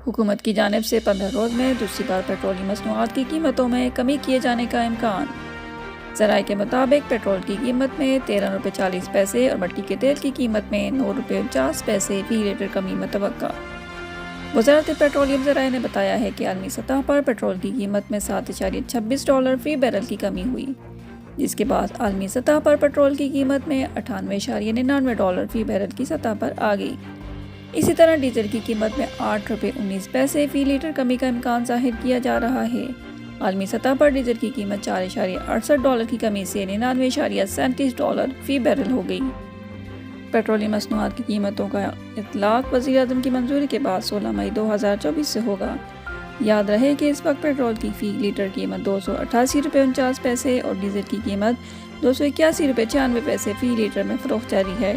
حکومت کی جانب سے 15 روز میں دوسری بار پیٹرولیم مصنوعات کی قیمتوں میں کمی کیے جانے کا امکان۔ ذرائع کے مطابق پیٹرول کی قیمت میں 13 روپے 40 پیسے اور مٹی کے تیل کی قیمت میں 9 روپے 49 پیسے فی لیٹر کمی متوقع۔ وزارت پیٹرولیم ذرائع نے بتایا ہے کہ عالمی سطح پر پیٹرول کی قیمت میں $7.26 فی بیرل کی کمی ہوئی، جس کے بعد عالمی سطح پر پیٹرول کی قیمت میں $98.99 فی بیرل کی سطح پر آ گئی۔ اسی طرح ڈیزل کی قیمت میں 8 روپے 19 پیسے فی لیٹر کمی کا امکان ظاہر کیا جا رہا ہے۔ عالمی سطح پر ڈیزل کی قیمت $4.68 کی کمی سے $99.37 فی بیرل ہو گئی۔ پیٹرولیم مصنوعات کی قیمتوں کا اطلاق وزیر اعظم کی منظوری کے بعد 16 مئی 2024 سے ہوگا۔ یاد رہے کہ اس وقت پیٹرول کی فی لیٹر قیمت $288.49 اور ڈیزل کی قیمت $281.96 فی لیٹر میں فروخت جاری ہے۔